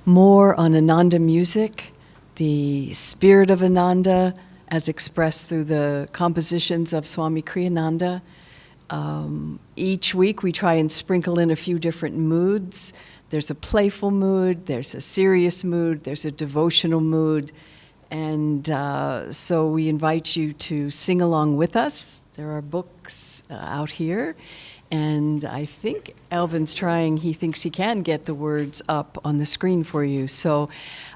more on Ananda music, the spirit of Ananda as expressed through the compositions of Swami Kriyananda. Each week we try and sprinkle in a few different moods. There's a playful mood, there's a serious mood, there's a devotional mood. And so we invite you to sing along with us. There are books out here. And I think Elvin's trying, he thinks he can get the words up on the screen for you. So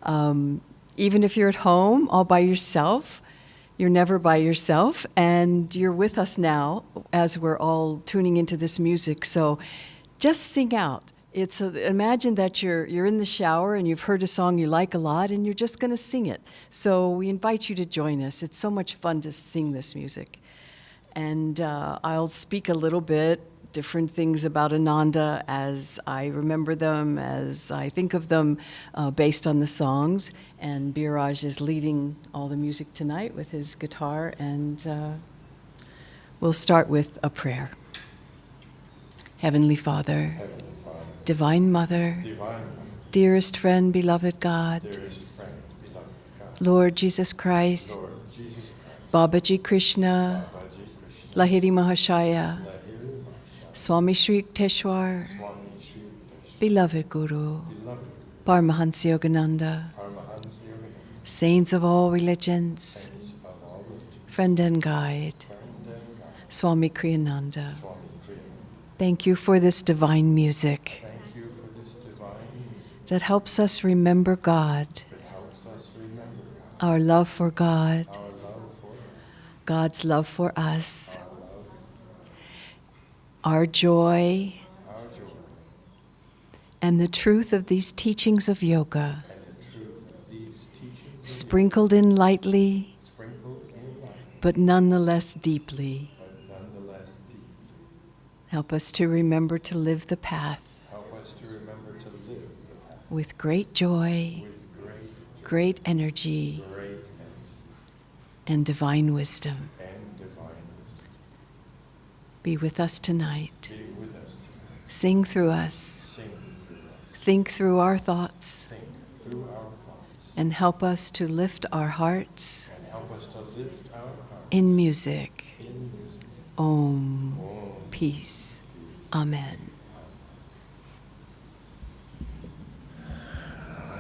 even if you're at home all by yourself, you're never by yourself, and you're with us now as we're all tuning into this music. So just sing out. Imagine that you're in the shower and you've heard a song you like a lot and you're just going to sing it. So we invite you to join us. It's so much fun to sing this music. And I'll speak a little bit, different things about Ananda as I remember them, as I think of them, based on the songs. And Biraj is leading all the music tonight with his guitar, and we'll start with a prayer. Heavenly Father, Divine Mother, dearest friend, beloved God, Lord Jesus Christ, Babaji Krishna, Lahiri Mahashaya, Swami Shri Yukteswar, beloved Guru, Paramahansa Yogananda, saints of all religions, friend and guide, Swami Kriyananda. Thank you for this divine music that helps us remember God, our love for God, God's love for us, our joy, and the truth of these teachings of yoga, sprinkled in lightly, but nonetheless deeply. Help us to remember to live the path with great joy, great energy, and divine wisdom. Be with us tonight. Sing through us. Think through our thoughts. And help us to lift our hearts in music. Om. Peace. Amen.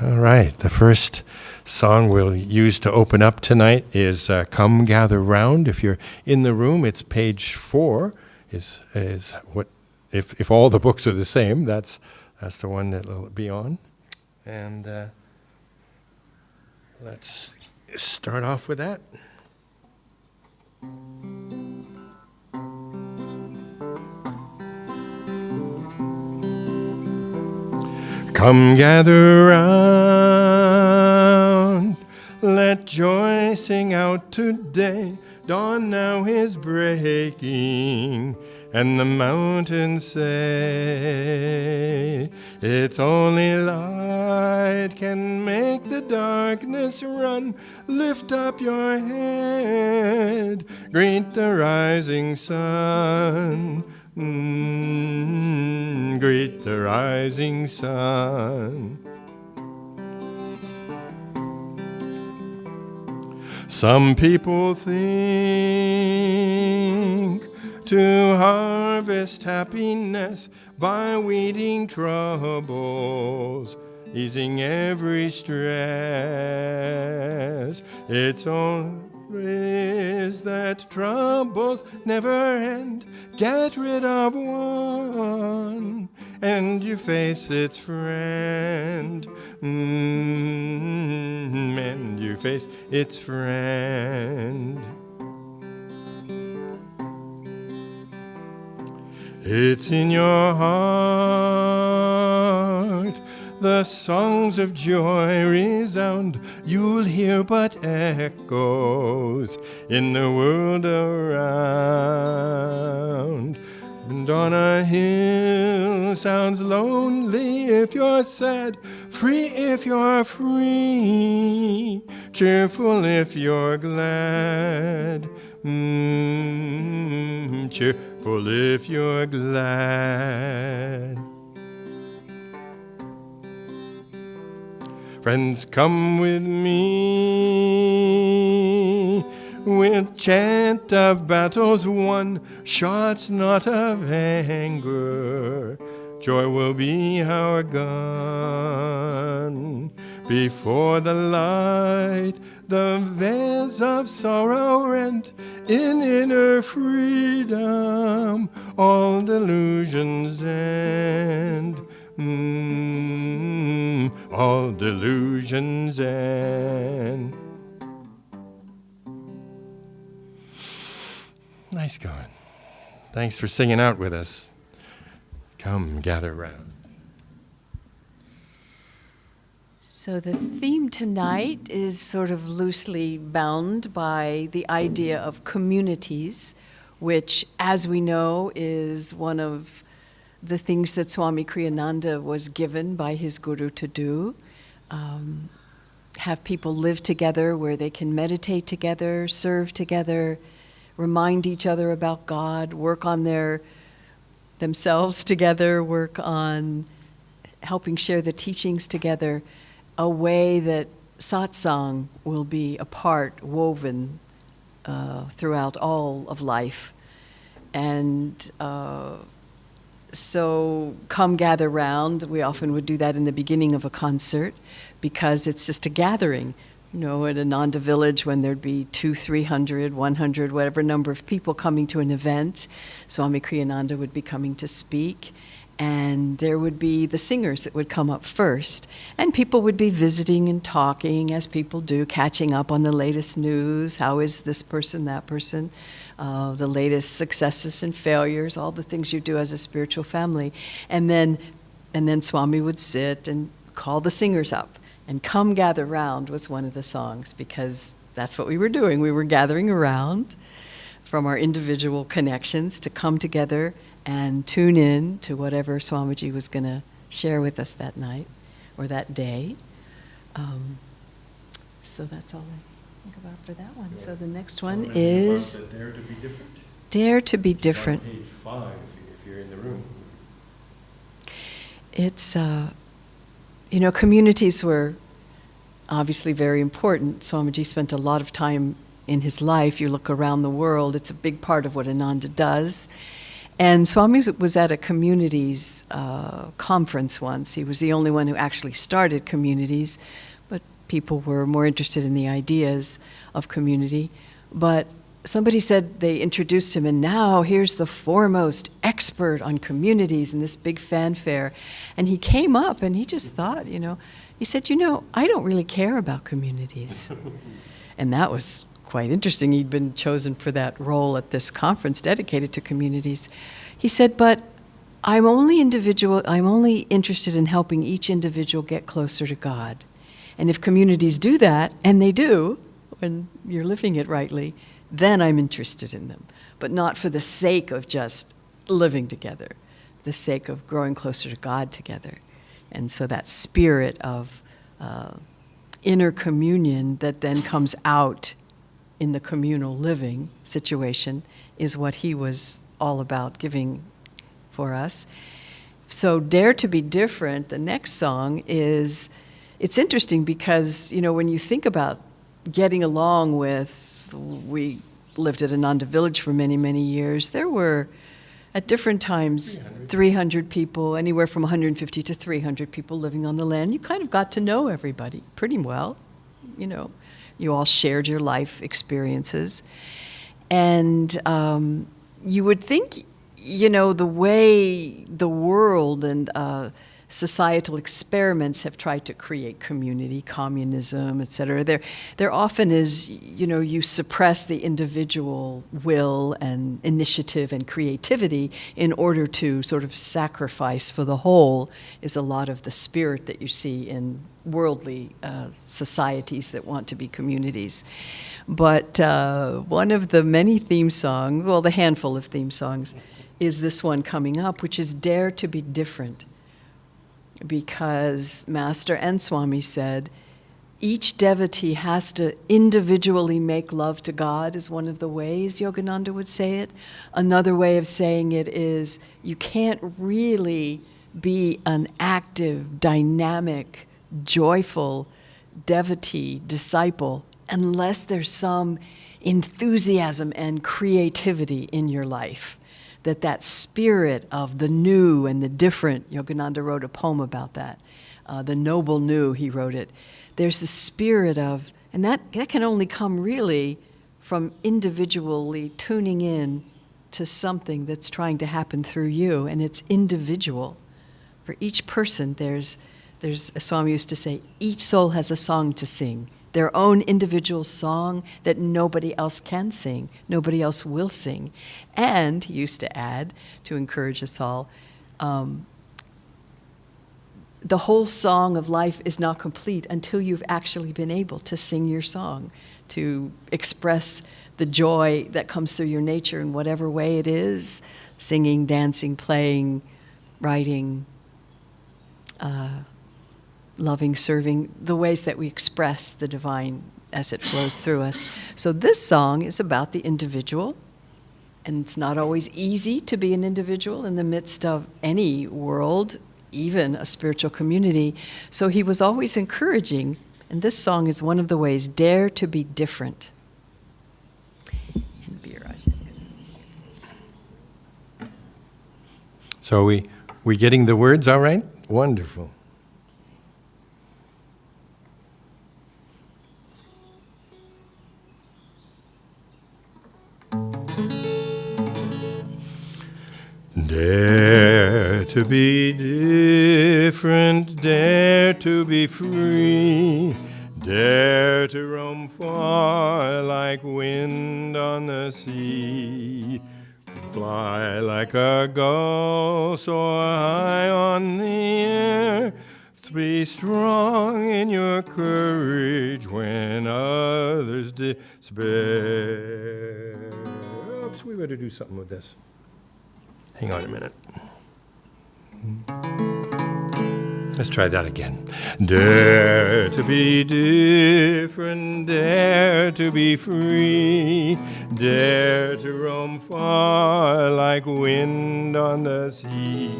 All right, the first song we'll use to open up tonight is Come Gather Round. If you're in the room, it's page 4. Is what if all the books are the same, that's the one that will be on. And let's start off with that. Come gather round, let joy sing out today. Dawn now is breaking, and the mountains say, it's only light can make the darkness run. Lift up your head, greet the rising sun. Greet the rising sun. Some people think to harvest happiness by weeding troubles, easing every stress. It's always that troubles never end. Get rid of one, and you face its friend. And you face its friend. It's in your heart the songs of joy resound. You'll hear but echoes in the world around. And on a hill sounds lonely if you're sad, free if you're free, cheerful if you're glad. Cheerful if you're glad. Friends, come with me. We'll chant of battles won, shots not of anger. Joy will be our gun. Before the light, the veils of sorrow rent. In inner freedom, all delusions end. All delusions end. Nice going. Thanks for singing out with us. Come, gather round. So the theme tonight is sort of loosely bound by the idea of communities, which, as we know, is one of the things that Swami Kriyananda was given by his guru to do. Have people live together where they can meditate together, serve together, remind each other about God, work on themselves together, work on helping share the teachings together, a way that satsang will be a part, woven throughout all of life. And so come gather round. We often would do that in the beginning of a concert because it's just a gathering. You know, at Ananda Village, when there'd be 200, 300, 100, whatever number of people coming to an event, Swami Kriyananda would be coming to speak. And there would be the singers that would come up first. And people would be visiting and talking, as people do, catching up on the latest news. How is this person, that person? The latest successes and failures, all the things you do as a spiritual family. And then Swami would sit and call the singers up. And Come Gather Round was one of the songs, because that's what we were doing. We were gathering around from our individual connections to come together and tune in to whatever Swamiji was going to share with us that night or that day. So that's all I think about for that one. So the next one is Dare to be different. Dare to be different. It's on page 5 if you're in the room. It's, communities were obviously very important. Swamiji spent a lot of time in his life. You look around the world, it's a big part of what Ananda does. And Swami was at a communities conference once. He was the only one who actually started communities, but people were more interested in the ideas of community. But somebody said they introduced him, and now here's the foremost expert on communities in this big fanfare. And he came up and he just thought, he said, I don't really care about communities. And that was quite interesting. He'd been chosen for that role at this conference dedicated to communities. He said, but I'm only interested in helping each individual get closer to God. And if communities do that, and they do, when you're living it rightly, then I'm interested in them. But not for the sake of just living together, the sake of growing closer to God together. And so that spirit of inner communion that then comes out in the communal living situation is what he was all about giving for us. So Dare to be Different, the next song it's interesting because, when you think about getting along with, we lived at Ananda Village for many, many years, there were at different times 300 people, anywhere from 150 to 300 people living on the land. You kind of got to know everybody pretty well, You all shared your life experiences. And you would think, the way the world and societal experiments have tried to create community, communism, et cetera, there often is, you suppress the individual will and initiative and creativity in order to sort of sacrifice for the whole, is a lot of the spirit that you see in worldly societies that want to be communities. But one of the many theme songs, the handful of theme songs, is this one coming up, which is Dare to be Different. Because Master and Swami said, each devotee has to individually make love to God, is one of the ways Yogananda would say it. Another way of saying it is, you can't really be an active, dynamic, joyful devotee, disciple, unless there's some enthusiasm and creativity in your life. That spirit of the new and the different, Yogananda wrote a poem about that. The noble new, he wrote it. There's the spirit of, and that can only come really from individually tuning in to something that's trying to happen through you, and it's individual. For each person, there's as Swami used to say, each soul has a song to sing, their own individual song that nobody else can sing, nobody else will sing. And he used to add, to encourage us all, the whole song of life is not complete until you've actually been able to sing your song, to express the joy that comes through your nature in whatever way it is, singing, dancing, playing, writing, loving, serving, the ways that we express the divine as it flows through us. So this song is about the individual, and it's not always easy to be an individual in the midst of any world, even a spiritual community. So he was always encouraging, and this song is one of the ways, dare to be different. And Biraj is going to sing. So we getting the words all right? Wonderful. Dare to be different, dare to be free, dare to roam far like wind on the sea, fly like a gull, soar high on the air, be strong in your courage when others despair. Oops, we better do something with this. Hang on a minute. Let's try that again. Dare to be different, dare to be free, dare to roam far like wind on the sea,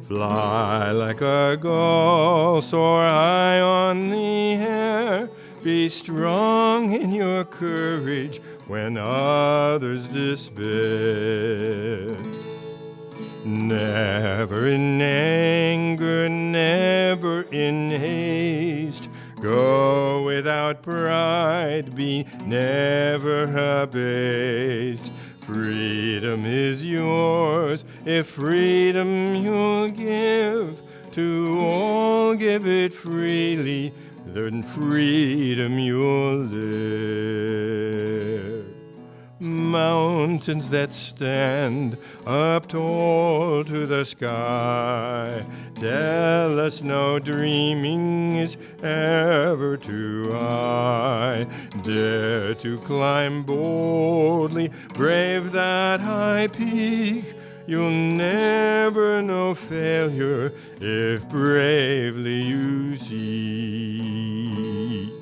fly like a gull, soar high on the air, be strong in your courage when others despair. Never in anger, never in haste, go without pride, be never abased. Freedom is yours, if freedom you'll give, to all give it freely, then freedom you'll live. Mountains that stand up tall to the sky tell us no dreaming is ever too high. Dare to climb boldly, brave that high peak. You'll never know failure if bravely you seek.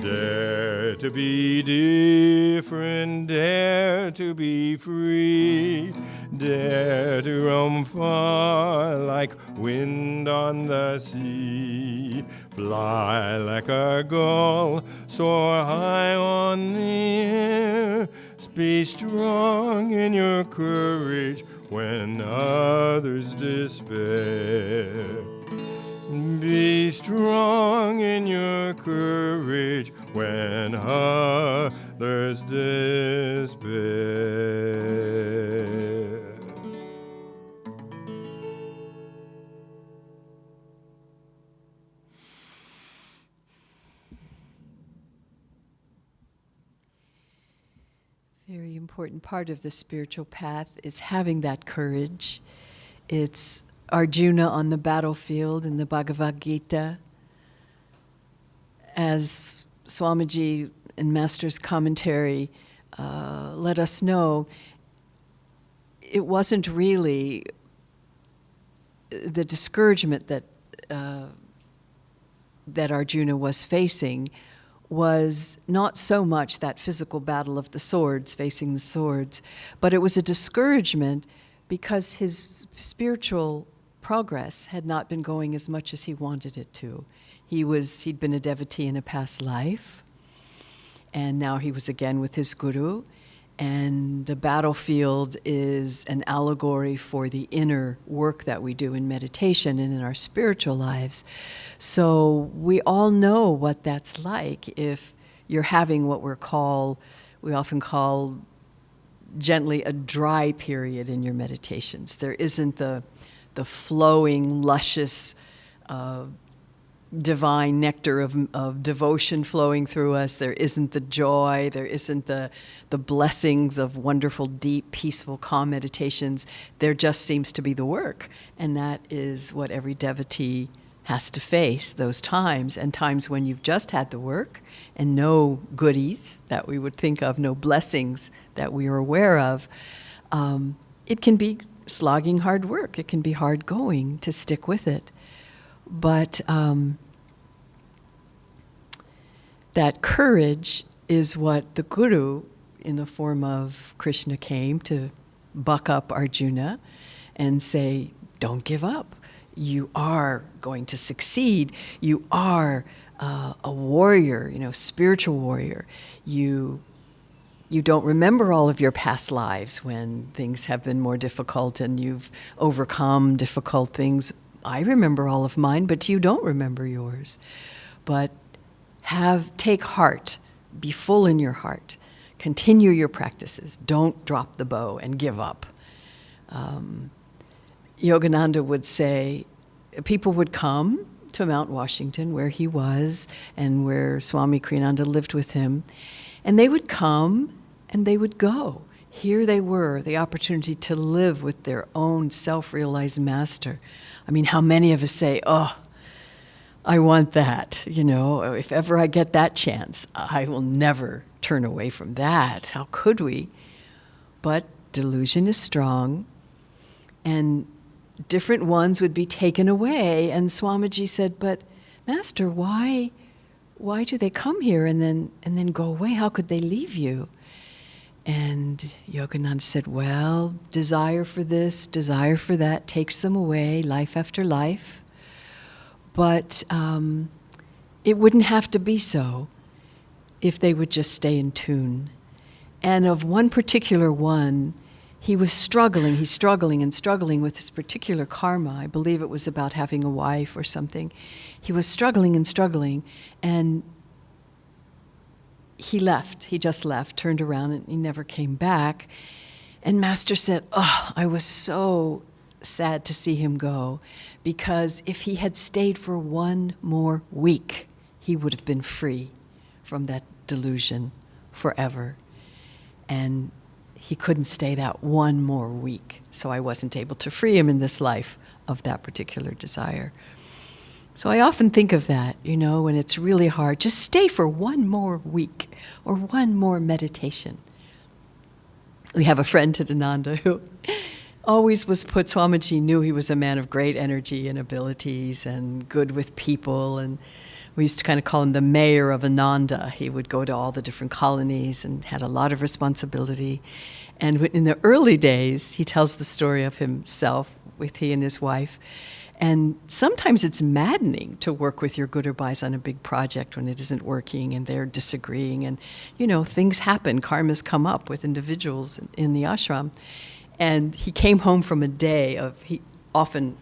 Dare to be different, dare to be free, dare to roam far like wind on the sea, fly like a gull, soar high on the air, be strong in your courage when others despair. Be strong in your courage when others despair. Very important part of the spiritual path is having that courage. It's Arjuna on the battlefield in the Bhagavad Gita. As Swamiji and Master's commentary let us know, it wasn't really the discouragement that Arjuna was facing was not so much that physical battle of the swords, facing the swords, but it was a discouragement because his spiritual progress had not been going as much as he wanted it to. He'd been a devotee in a past life, and now he was again with his guru. And the battlefield is an allegory for the inner work that we do in meditation and in our spiritual lives. So we all know what that's like if you're having what we often call gently a dry period in your meditations. There isn't the flowing, luscious, divine nectar of devotion flowing through us. There isn't the joy. There isn't the blessings of wonderful, deep, peaceful, calm meditations. There just seems to be the work. And that is what every devotee has to face, those times. And times when you've just had the work and no goodies that we would think of, no blessings that we are aware of. It can be slogging hard work. It can be hard going to stick with it. But that courage is what the Guru, in the form of Krishna, came to buck up Arjuna and say, don't give up. You are going to succeed. You are a warrior, spiritual warrior. You don't remember all of your past lives when things have been more difficult and you've overcome difficult things. I remember all of mine, but you don't remember yours. But take heart, be full in your heart, continue your practices, don't drop the bow and give up. Yogananda would say, people would come to Mount Washington where he was and where Swami Kriyananda lived with him, and they would come and they would go. Here they were, the opportunity to live with their own self-realized master. I mean, how many of us say, oh, I want that, if ever I get that chance, I will never turn away from that. How could we? But delusion is strong, and different ones would be taken away. And Swamiji said, but Master, why do they come here and then go away? How could they leave you? And Yogananda said, well, desire for this, desire for that takes them away, life after life. But it wouldn't have to be so if they would just stay in tune. And of one particular one, he's struggling with this particular karma. I believe it was about having a wife or something. He was struggling, and he just left, turned around, and he never came back. And Master said, oh, I was so sad to see him go, because if he had stayed for one more week, he would have been free from that delusion forever. And he couldn't stay that one more week, so I wasn't able to free him in this life of that particular desire. So I often think of that, when it's really hard, just stay for one more week or one more meditation. We have a friend at Ananda who always was Swamiji knew he was a man of great energy and abilities and good with people, and we used to kind of call him the mayor of Ananda. He would go to all the different colonies and had a lot of responsibility. And in the early days, he tells the story of himself with he and his wife. And sometimes it's maddening to work with your Gurubhais on a big project when it isn't working and they're disagreeing. And, things happen, karmas come up with individuals in the ashram. And he came home from a day he often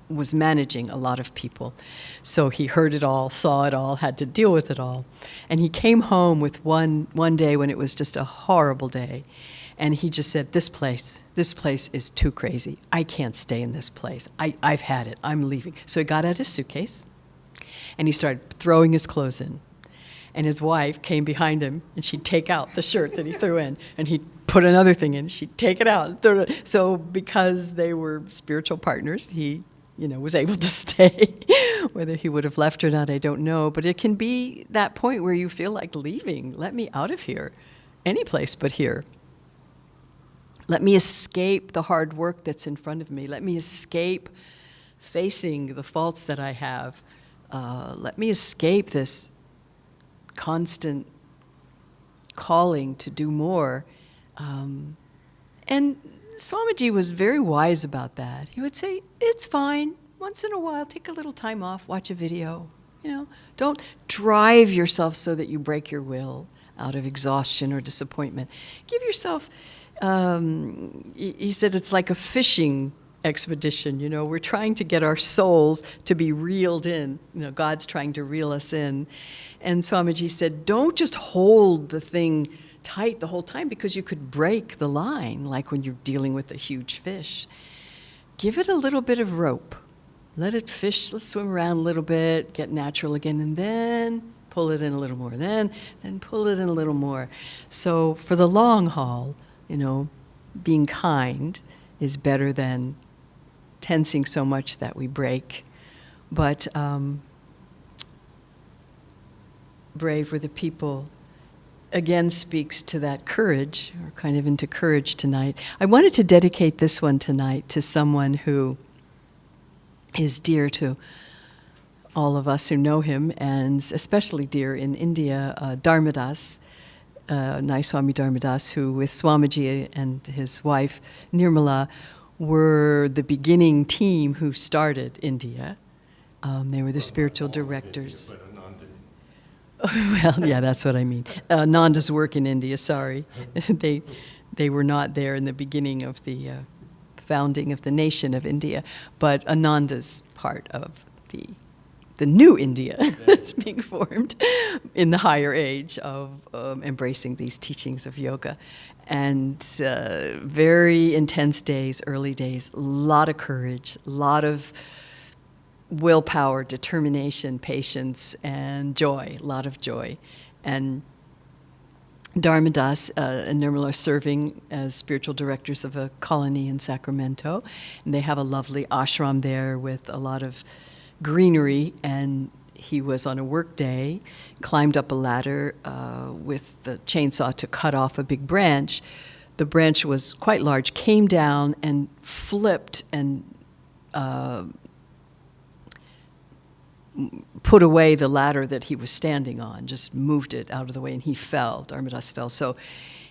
was managing a lot of people. So he heard it all, saw it all, had to deal with it all. And he came home with one day when it was just a horrible day. And he just said, this place is too crazy. I can't stay in this place. I've had it. I'm leaving. So he got out his suitcase and he started throwing his clothes in. And his wife came behind him and she'd take out the shirt that he threw in and he'd put another thing in. She'd take it out and throw it. So because they were spiritual partners, he was able to stay. Whether he would have left or not, I don't know. But it can be that point where you feel like leaving. Let me out of here. Any place but here. Let me escape the hard work that's in front of me. Let me escape facing the faults that I have. Let me escape this constant calling to do more. And Swamiji was very wise about that. He would say, it's fine. Once in a while, take a little time off, watch a video. Don't drive yourself so that you break your will out of exhaustion or disappointment. Give yourself, he said it's like a fishing expedition, we're trying to get our souls to be reeled in. God's trying to reel us in. And Swamiji said, don't just hold the thing tight the whole time, because you could break the line, like when you're dealing with a huge fish. Give it a little bit of rope. Let it fish, let's swim around a little bit, get natural again, and then pull it in a little more, then pull it in a little more. So for the long haul, being kind is better than tensing so much that we break. But brave were the people again speaks to that courage, or kind of into courage tonight. I wanted to dedicate this one tonight to someone who is dear to all of us who know him, and especially dear in India, Dharmadas, Nayaswami Dharmadas, who with Swamiji and his wife Nirmala were the beginning team who started India. They were the spiritual directors. Well, yeah, that's what I mean. Nanda's work in India, sorry. They were not there in the beginning of the founding of the nation of India, but Ananda's part of the new India that's being formed in the higher age of embracing these teachings of yoga. And very intense days, early days, a lot of courage, a lot of willpower, determination, patience, and joy, a lot of joy. And Dharmadas and Nirmala are serving as spiritual directors of a colony in Sacramento. And they have a lovely ashram there with a lot of greenery. And he was on a work day, climbed up a ladder with the chainsaw to cut off a big branch. The branch was quite large, came down and flipped and put away the ladder that he was standing on, just moved it out of the way, and he fell. Dharmadas fell. So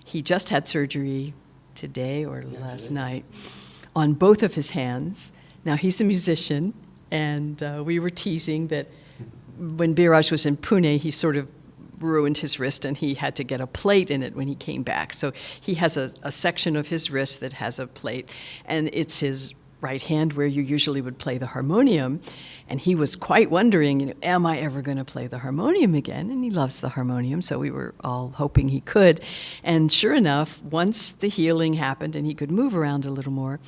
he just had surgery today or last night on both of his hands. Now, he's a musician, and we were teasing that when Biraj was in Pune, he sort of ruined his wrist, and he had to get a plate in it when he came back. So he has a section of his wrist that has a plate, and it's his right hand where you usually would play the harmonium. And he was quite wondering, am I ever going to play the harmonium again? And he loves the harmonium, so we were all hoping he could. And sure enough, once the healing happened and he could move around a little more,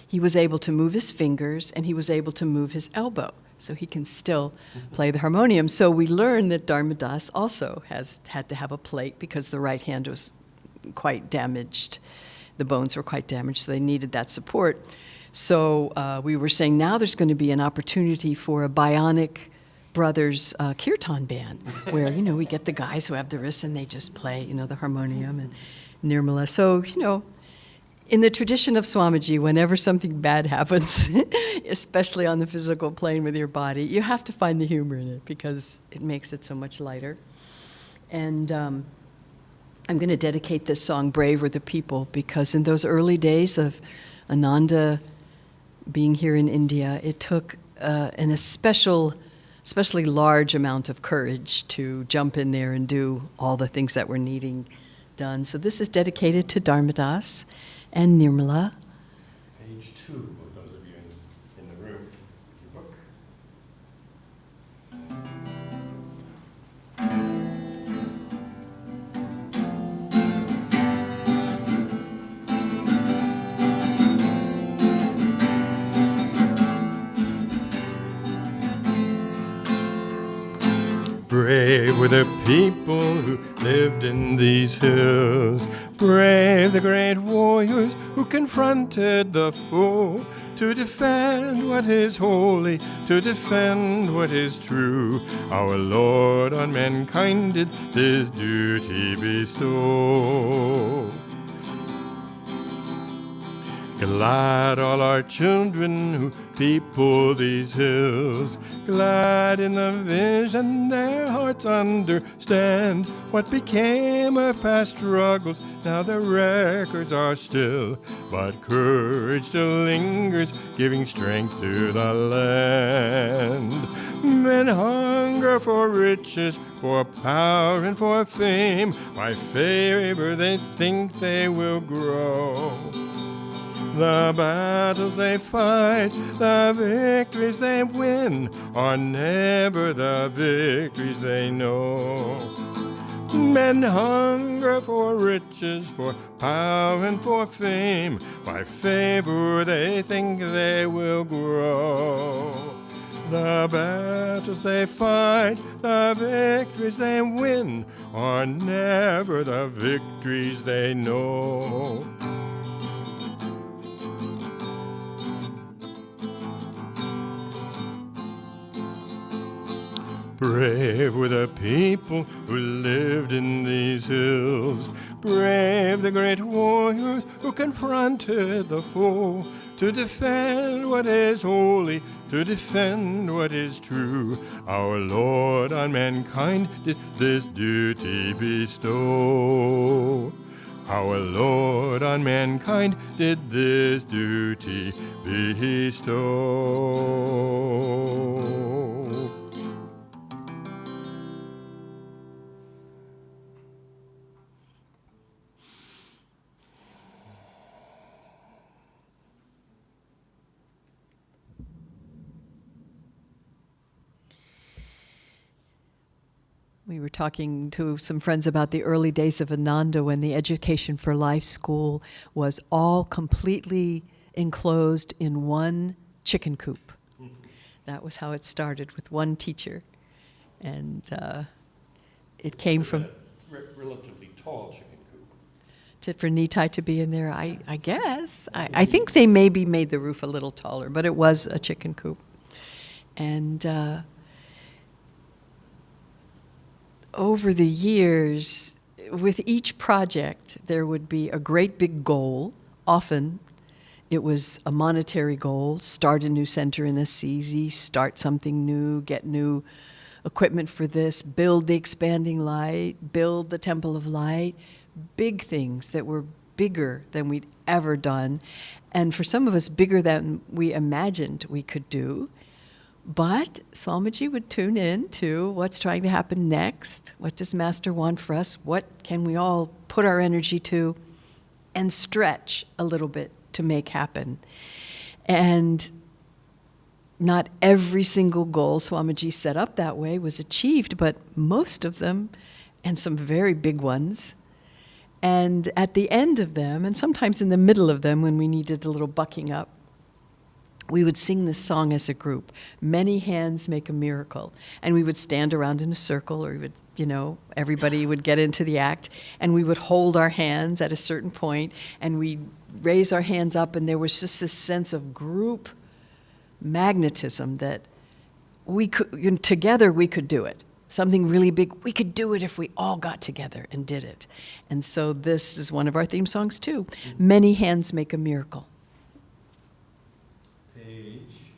he was able to move his fingers and he was able to move his elbow. So he can still play the harmonium. So we learned that Dharmadas also had to have a plate because the right hand was quite damaged. The bones were quite damaged, so they needed that support. So we were saying now there's going to be an opportunity for a Bionic Brothers kirtan band where, we get the guys who have the wrists and they just play, the harmonium and Nirmala. So, in the tradition of Swamiji, whenever something bad happens, especially on the physical plane with your body, you have to find the humor in it because it makes it so much lighter. And I'm going to dedicate this song, Brave Are the People, because in those early days of Ananda being here in India, it took an especially large amount of courage to jump in there and do all the things that were needing done. So this is dedicated to Dharmadas and Nirmala. Page 2, for those of you in the room, your book. Brave were the people who lived in these hills. Brave the great warriors who confronted the foe to defend what is holy, to defend what is true. Our Lord on mankind did this duty bestow. Glad all our children who people these hills, glad in the vision their hearts understand what became of past struggles. Now their records are still, but courage still lingers, giving strength to the land. Men hunger for riches, for power and for fame. By favor they think they will grow. The battles they fight, the victories they win, are never the victories they know. Men hunger for riches, for power and for fame. By favor they think they will grow. The battles they fight, the victories they win, are never the victories they know. Brave were the people who lived in these hills. Brave the great warriors who confronted the foe, to defend what is holy, to defend what is true. Our Lord on mankind did this duty bestow. Our Lord on mankind did this duty bestow. We were talking to some friends about the early days of Ananda when the Education for Life school was all completely enclosed in one chicken coop. That was how it started, with one teacher. And it came from... Relatively tall chicken coop. For Nitai to be in there, I guess. I think they maybe made the roof a little taller, but it was a chicken coop. And over the years, with each project, there would be a great big goal. Often it was a monetary goal: start a new center in Assisi, start something new, get new equipment for this, build the expanding light, build the Temple of Light. Big things that were bigger than we'd ever done, and for some of us, bigger than we imagined we could do. But Swamiji would tune in to what's trying to happen next. What does Master want for us? What can we all put our energy to and stretch a little bit to make happen? And not every single goal Swamiji set up that way was achieved, but most of them, and some very big ones. And at the end of them, and sometimes in the middle of them when we needed a little bucking up, we would sing this song as a group, "Many Hands Make a Miracle." And we would stand around in a circle, or we would, everybody would get into the act, and we would hold our hands at a certain point, and we'd raise our hands up, and there was just this sense of group magnetism that we could, together we could do it. Something really big, we could do it if we all got together and did it. And so this is one of our theme songs too. Many Hands Make a Miracle. Page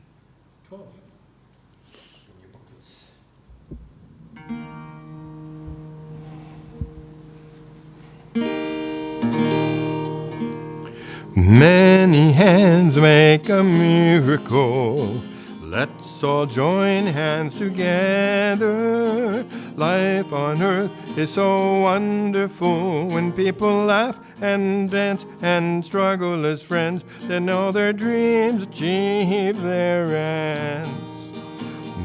12 in your booklets. Many hands make a miracle. Let's all join hands together. Life on earth is so wonderful. When people laugh and dance and struggle as friends, then all their dreams achieve their ends.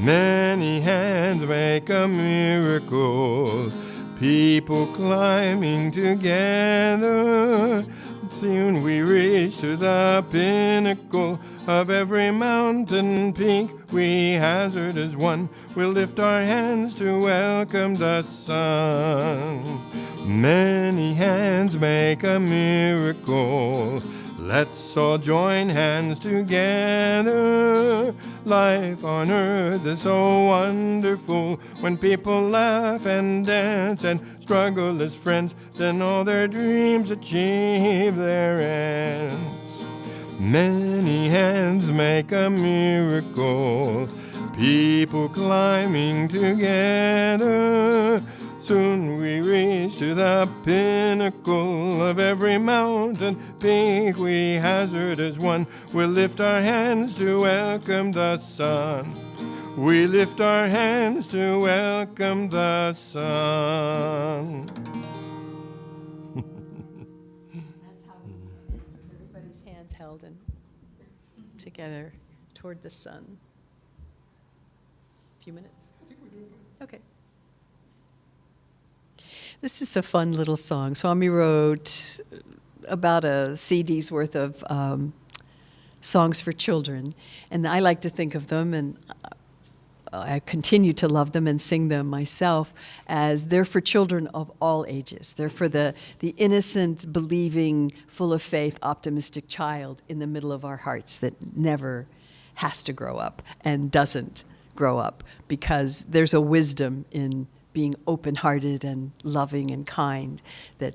Many hands make a miracle. People climbing together. Soon we reach to the pinnacle of every mountain peak we hazard as one. We'll lift our hands to welcome the sun. Many hands make a miracle. Let's all join hands together. Life on earth is so wonderful. When people laugh and dance and struggle as friends, then all their dreams achieve their ends. Many hands make a miracle, people climbing together. Soon we reach to the pinnacle of every mountain peak we hazard as one. We'll lift our hands to welcome the sun. We lift our hands to welcome the sun. That's how everybody's hands held and together toward the sun. A few minutes? I think we're doing good. Okay. This is a fun little song. Swami wrote about a CD's worth of songs for children, and I like to think of them, and I continue to love them and sing them myself, as they're for children of all ages. They're for the innocent, believing, full of faith, optimistic child in the middle of our hearts that never has to grow up and doesn't grow up, because there's a wisdom in being open-hearted and loving and kind that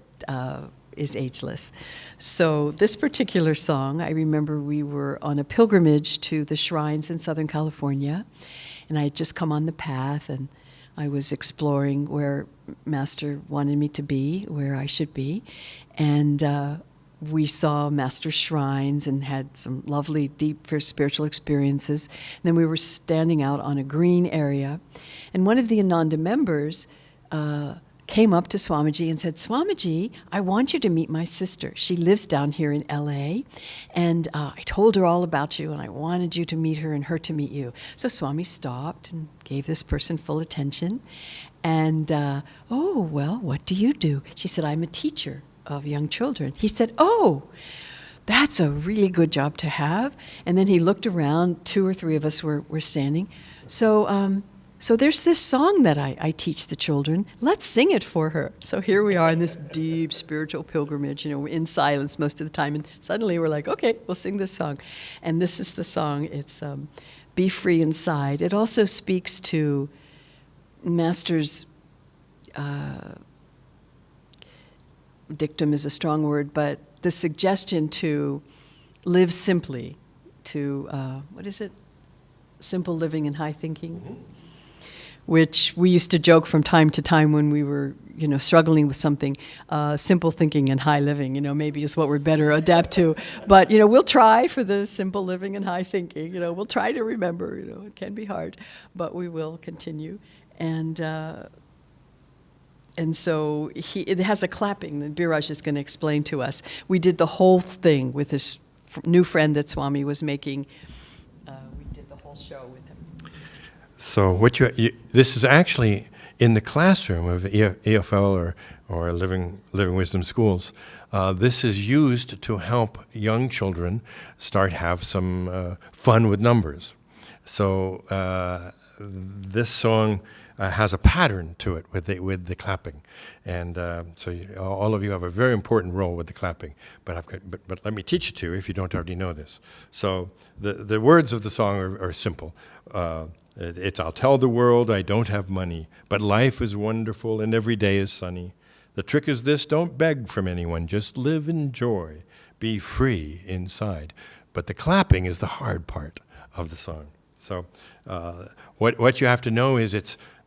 is ageless. So this particular song, I remember we were on a pilgrimage to the shrines in Southern California, and I had just come on the path, and I was exploring where Master wanted me to be, where I should be, and we saw Master's shrines and had some lovely, deep, spiritual experiences. And then we were standing out on a green area, and one of the Ananda members came up to Swamiji and said, "Swamiji, I want you to meet my sister. She lives down here in LA, and I told her all about you, and I wanted you to meet her and her to meet you." So Swami stopped and gave this person full attention. And, "Oh, well, what do you do?" She said, "I'm a teacher of young children." He said, "Oh, that's a really good job to have." And then he looked around, 2 or 3 of us were standing. So there's this song that I teach the children. Let's sing it for her. So here we are in this deep spiritual pilgrimage, we're in silence most of the time. And suddenly we're like, okay, we'll sing this song. And this is the song. It's Be Free Inside. It also speaks to Master's dictum is a strong word, but the suggestion to live simply, to, what is it? Simple living and high thinking. Mm-hmm. Which we used to joke from time to time when we were, struggling with something. Simple thinking and high living, maybe is what we're better adapt to. But, we'll try for the simple living and high thinking. We'll try to remember, it can be hard, but we will continue. And so it has a clapping that Biraj is going to explain to us. We did the whole thing with this new friend that Swami was making. We did the whole show with him. So this is actually in the classroom of EFL or Living Wisdom Schools. This is used to help young children have some fun with numbers. So this song has a pattern to it with the clapping, and so all of you have a very important role with the clapping. But let me teach it to you if you don't already know this. So the words of the song are simple. It's "I'll tell the world I don't have money, but life is wonderful and every day is sunny. The trick is this: don't beg from anyone, just live in joy, be free inside." But the clapping is the hard part of the song. So what you have to know is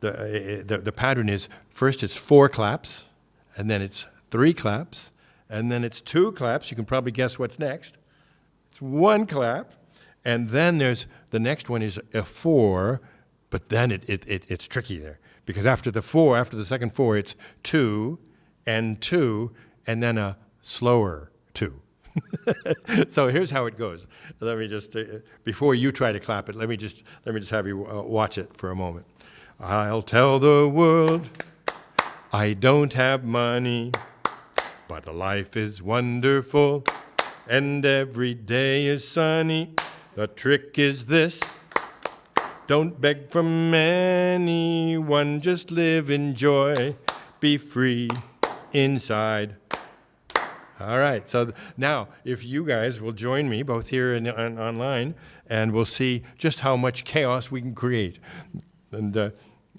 the pattern is first it's 4 claps, and then it's 3 claps, and then it's 2 claps. You can probably guess what's next. It's 1 clap, and then there's the next one is a 4, but then it's tricky there, because after the second 4, it's 2 and 2, and then a slower 2. So here's how it goes. Let me just before you try to clap it, let me just have you watch it for a moment. I'll tell the world I don't have money, but life is wonderful and every day is sunny. The trick is this: don't beg from anyone, just live in joy, be free inside. All right, so now if you guys will join me both here and online, and we'll see just how much chaos we can create. And as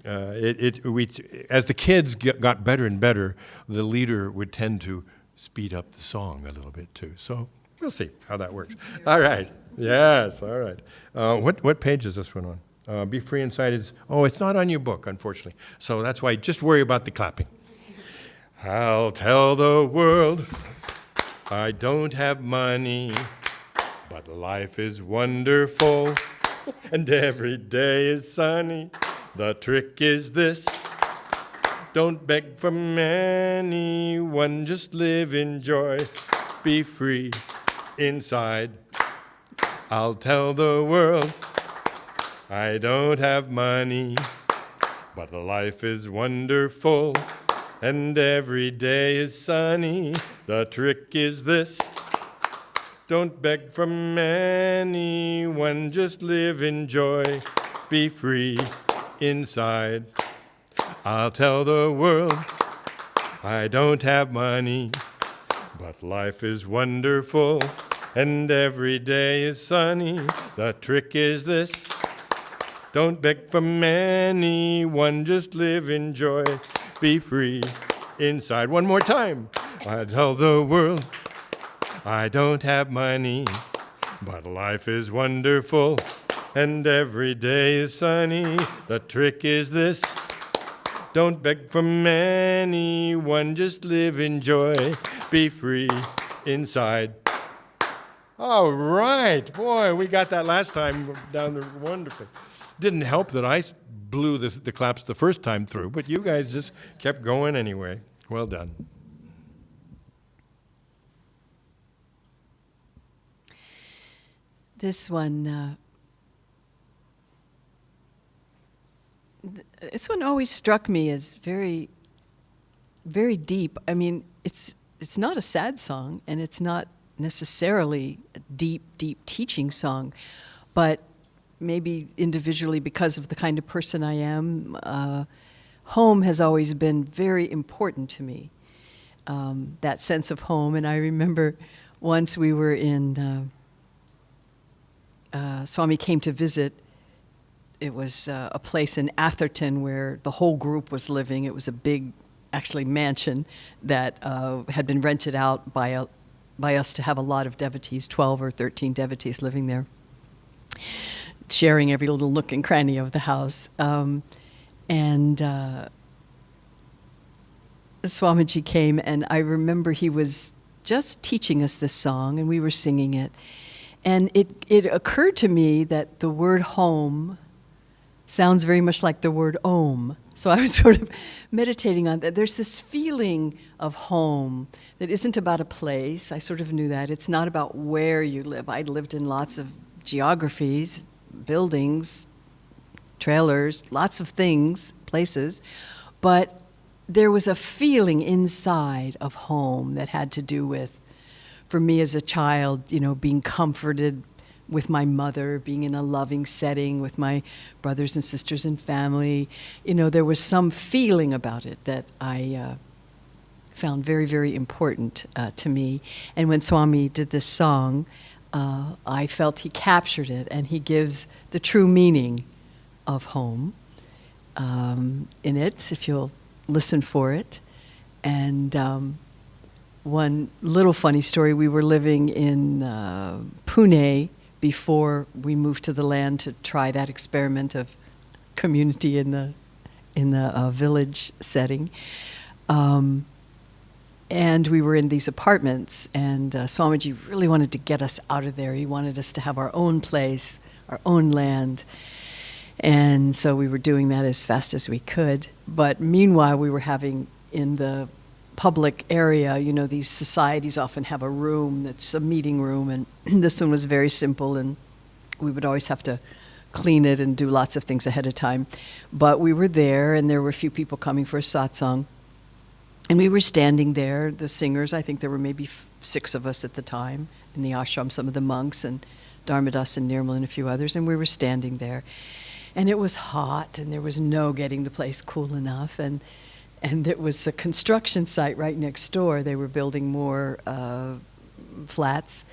the kids got better and better, the leader would tend to speed up the song a little bit too. So We'll see how that works. All right. Yes, all right. What page is this one on? Be Free Inside is, it's not on your book, unfortunately. So that's why just worry about the clapping. I'll tell the world I don't have money, but life is wonderful, and every day is sunny. The trick is this: don't beg from anyone, just live in joy. Be free inside. I'll tell the world I don't have money, but life is wonderful, and every day is sunny. The trick is this: don't beg from anyone, just live in joy. Be free inside. I'll tell the world I don't have money, but life is wonderful, and every day is sunny. The trick is this: don't beg from anyone, just live in joy. Be free inside. One more time. I tell the world I don't have money, but life is wonderful, and every day is sunny. The trick is this: don't beg from anyone, just live in joy. Be free inside. All right. Boy, we got that last time down there wonderfully. Didn't help that I blew the claps the first time through, but you guys just kept going anyway. Well done. This one, this one always struck me as very, very deep. I mean, it's not a sad song, and it's not necessarily a deep, deep teaching song, but maybe individually because of the kind of person I am, home has always been very important to me, that sense of home. And I remember once we were in, Swami came to visit. It was a place in Atherton where the whole group was living. It was a big, actually, mansion that had been rented out by us to have a lot of devotees, 12 or 13 devotees living there, sharing every little nook and cranny of the house. Swamiji came, and I remember he was just teaching us this song, and we were singing it. And it occurred to me that the word home sounds very much like the word om. So I was sort of meditating on that. There's this feeling of home that isn't about a place. I sort of knew that. It's not about where you live. I'd lived in lots of geographies, buildings, trailers, lots of things, places. But there was a feeling inside of home that had to do with, for me as a child, being comforted with my mother, being in a loving setting with my brothers and sisters and family. There was some feeling about it that I found very, very important to me. And when Swami did this song, I felt he captured it, and he gives the true meaning of home in it, if you'll listen for it. And one little funny story, we were living in Pune before we moved to the land to try that experiment of community in the village setting. And we were in these apartments, and Swamiji really wanted to get us out of there. He wanted us to have our own place, our own land. And so we were doing that as fast as we could. But meanwhile, we were having in the public area, these societies often have a room that's a meeting room, and this one was very simple, and we would always have to clean it and do lots of things ahead of time. But we were there, and there were a few people coming for a satsang, and we were standing there, the singers. I think there were maybe 6 of us at the time in the ashram, some of the monks, and Dharmadas and Nirmal and a few others, and we were standing there. And it was hot, and there was no getting the place cool enough, and it was a construction site right next door. They were building more flats,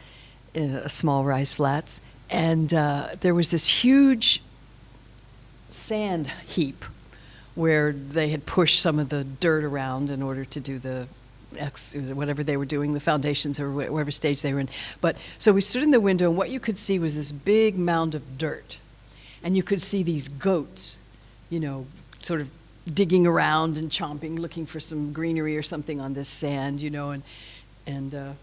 small rise flats. And there was this huge sand heap where they had pushed some of the dirt around in order to do the whatever they were doing, the foundations or whatever stage they were in. But so we stood in the window, and what you could see was this big mound of dirt. And you could see these goats, sort of digging around and chomping, looking for some greenery or something on this sand, and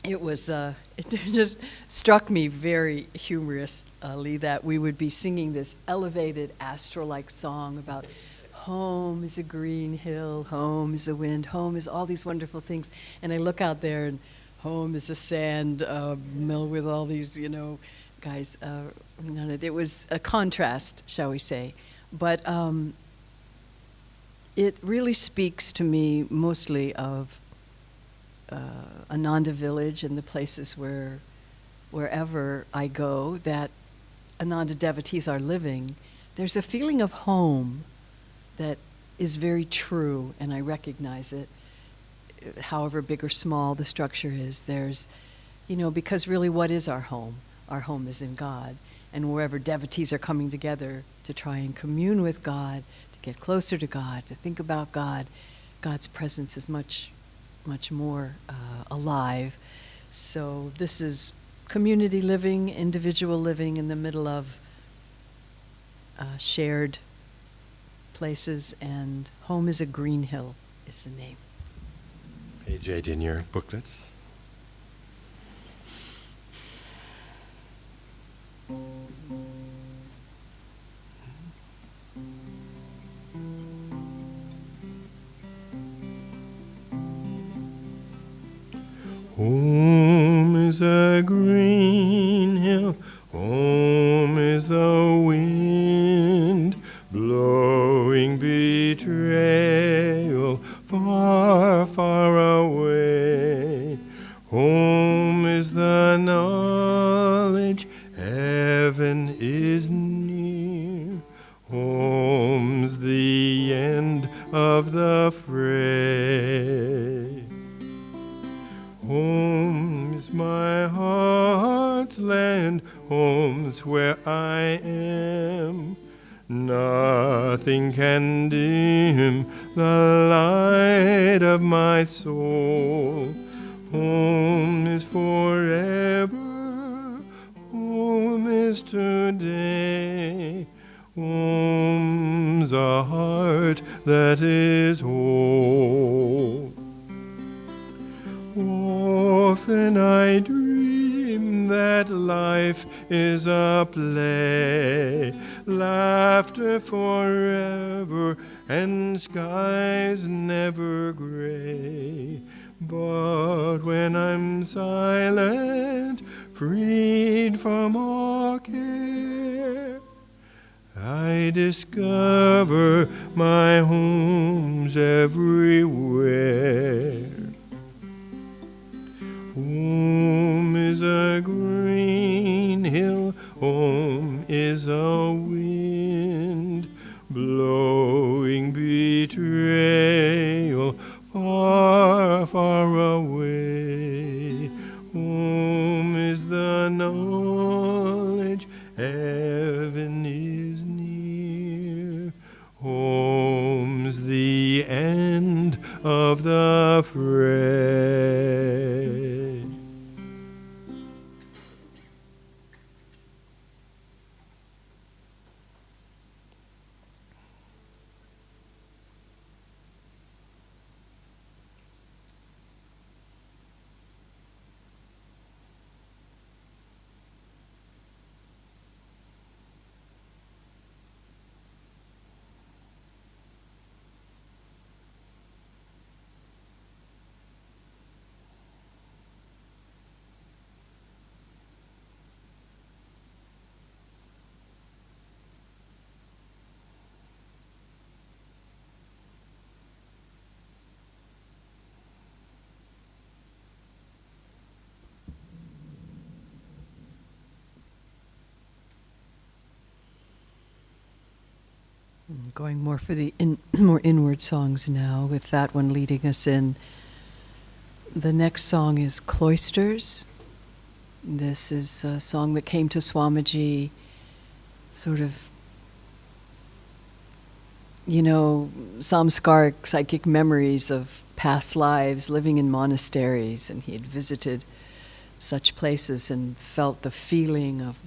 it was, it just struck me very humorously that we would be singing this elevated astral-like song about home is a green hill, home is a wind, home is all these wonderful things. And I look out there, and home is a sand mill with all these, guys. It was a contrast, shall we say. But it really speaks to me mostly of Ananda Village and the places wherever I go that Ananda devotees are living. There's a feeling of home that is very true, and I recognize it, however big or small the structure is. There's, because really what is our home? Our home is in God. And wherever devotees are coming together to try and commune with God, to get closer to God, to think about God, God's presence is much, much more alive. So this is community living, individual living in the middle of shared places, and home is a green hill is the name. Page 8 in your booklets. Home is a green hill, home is the wind, blowing betrayal far, far away. Home is the knowledge heaven is near. Home's the end of the fray. Home's my heart's land, home's where I am. Nothing can dim the light of my soul. Home is forever, home is today. Home's a heart that is whole. Often I dream that life is a play, laughter forever and skies never gray. But when I'm silent, freed from all care, I discover my home's everywhere. Home is a green hill, home is a wind, blowing betrayal far, far away. Home is the knowledge heaven is near. Home's the end of the fray. Going more for the more inward songs now, with that one leading us in. The next song is Cloisters. This is a song that came to Swamiji sort of samskaric psychic memories of past lives living in monasteries, and he had visited such places and felt the feeling of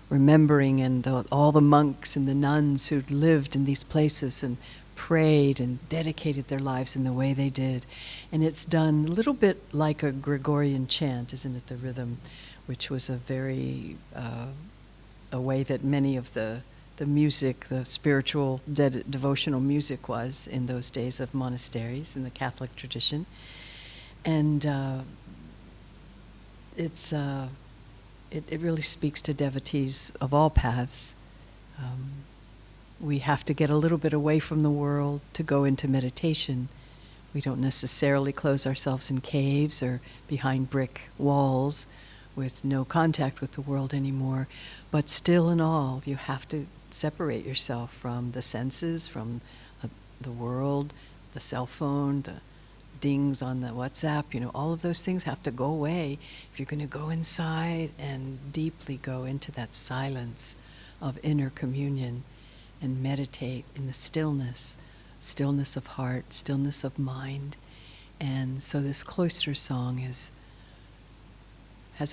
remembering, and all the monks and the nuns who'd lived in these places and prayed and dedicated their lives in the way they did. And it's done a little bit like a Gregorian chant, isn't it, the rhythm, which was a very, a way that many of the music, the spiritual devotional music was in those days of monasteries in the Catholic tradition. And it really speaks to devotees of all paths. We have to get a little bit away from the world to go into meditation. We don't necessarily close ourselves in caves or behind brick walls with no contact with the world anymore. But still in all, you have to separate yourself from the senses, from the world, the cell phone, the dings on the WhatsApp, all of those things have to go away if you're going to go inside and deeply go into that silence of inner communion and meditate in the stillness of heart, stillness of mind. And so this cloister song has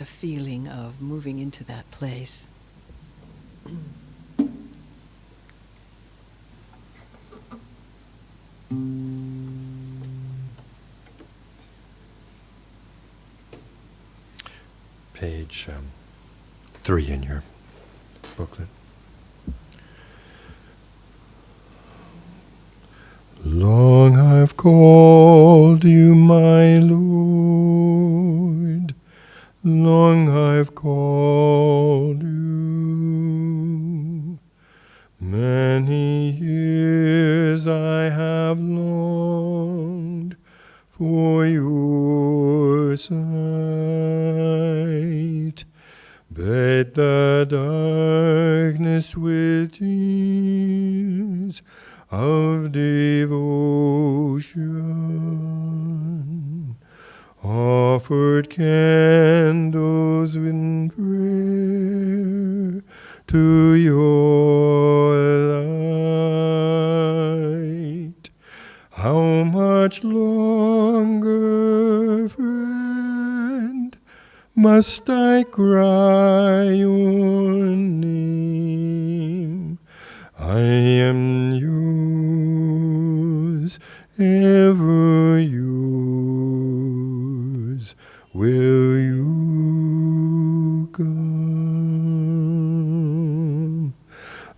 a feeling of moving into that place. Page 3 in your booklet. Long I've called you, my Lord, long I've called you. Many years I have longed for your sight, but the darkness with tears of devotion offered candles in prayer to your light. How much longer, friend, must I cry your name? I am yours, ever yours. Will you come?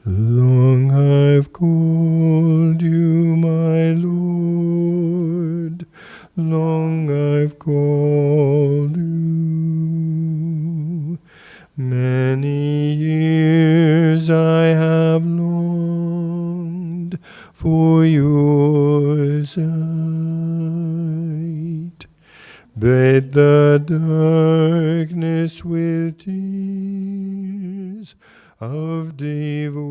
Long I've called you, my Lord, long I've called you. Many years I have longed for your sight, but the darkness with tears of devotion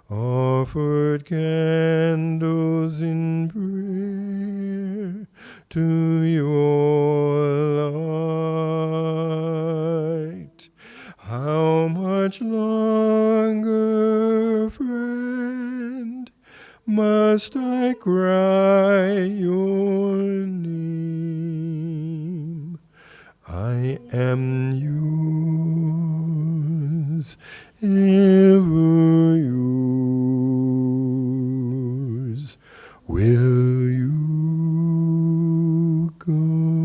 offered candles in prayer to your light. How much longer, friend, must I cry your name? I am yours, ever yours. Will you come?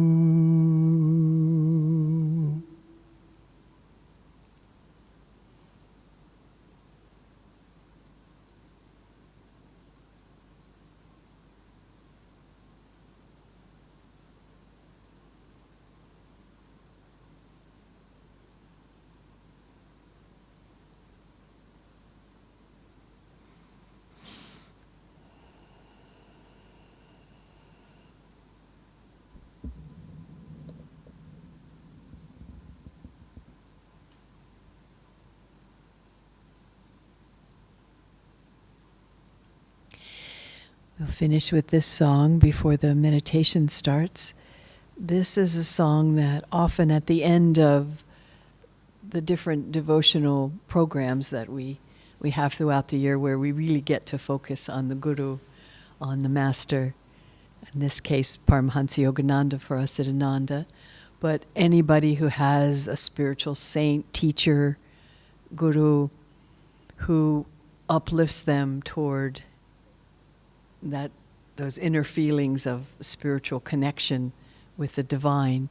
We'll finish with this song before the meditation starts. This is a song that often at the end of the different devotional programs that we have throughout the year, where we really get to focus on the Guru, on the Master. In this case, Paramahansa Yogananda for us at Ananda. But anybody who has a spiritual saint, teacher, Guru, who uplifts them toward those inner feelings of spiritual connection with the divine.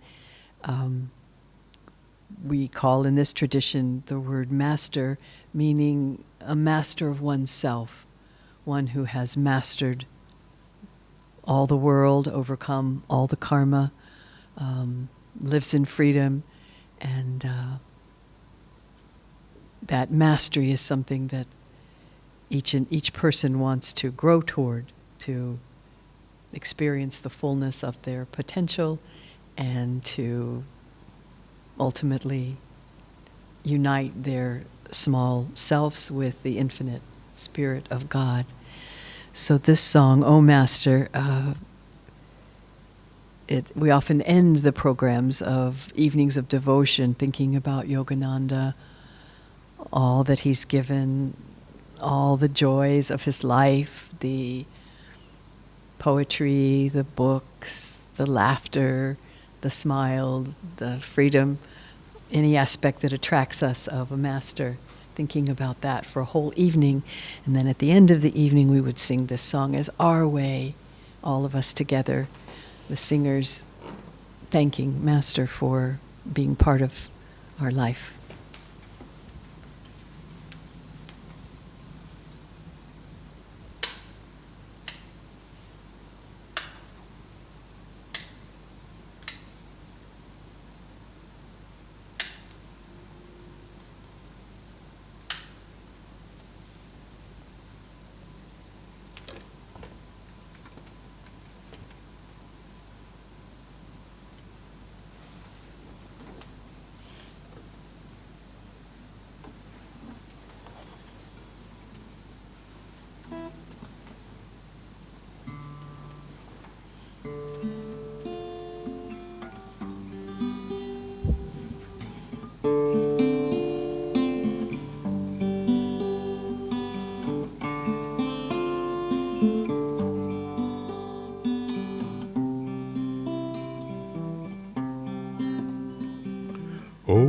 We call in this tradition the word master, meaning a master of oneself, one who has mastered all the world, overcome all the karma, lives in freedom, and that mastery is something that each person wants to grow toward, to experience the fullness of their potential and to ultimately unite their small selves with the infinite spirit of God. So this song, O Master, we often end the programs of evenings of devotion thinking about Yogananda, all that he's given, all the joys of his life, the poetry, the books, the laughter, the smile, the freedom, any aspect that attracts us of a master, thinking about that for a whole evening. And then at the end of the evening, we would sing this song as our way, all of us together, the singers thanking Master for being part of our life. O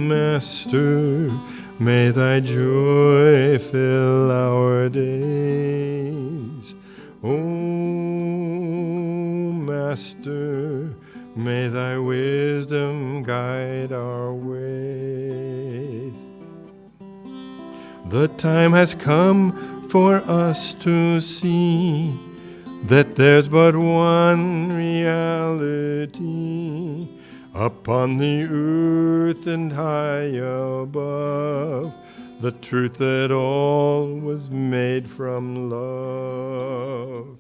Master, may thy joy fill our days. O Master, may thy wisdom guide our ways. The time has come for us to see that there's but one reality upon the earth and high above, the truth that all was made from love.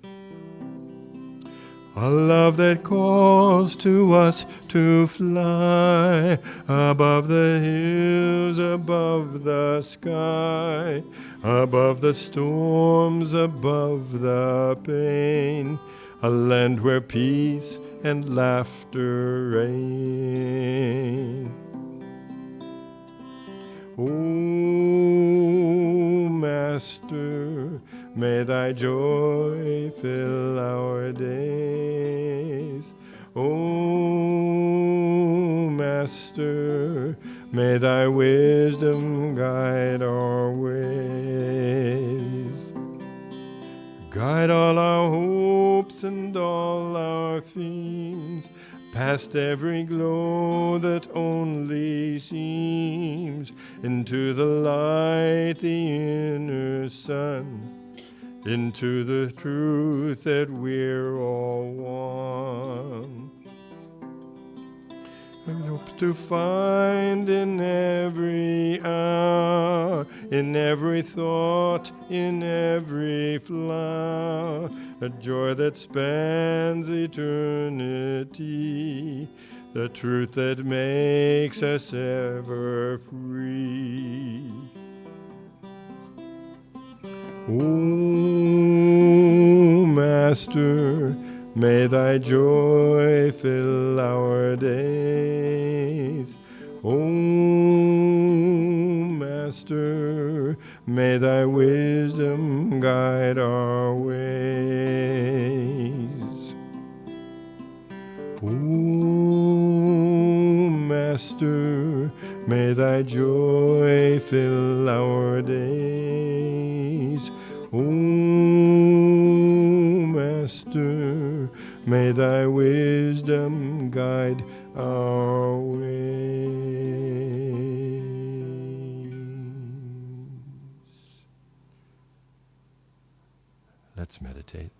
A love that calls to us to fly above the hills, above the sky, above the storms, above the pain, a land where peace and laughter reign. O Master, may thy joy fill our days. O Master, may thy wisdom guide our ways. Guide all our hopes and all our themes, past every glow that only seems, into the light, the inner sun, into the truth that we're all one. I hope to find in every hour, in every thought, in every flower, a joy that spans eternity, the truth that makes us ever free. O Master, may thy joy fill our days. Master, may thy wisdom guide our ways. O Master, may thy joy fill our days. O Master, may thy wisdom guide our ways. Let's meditate.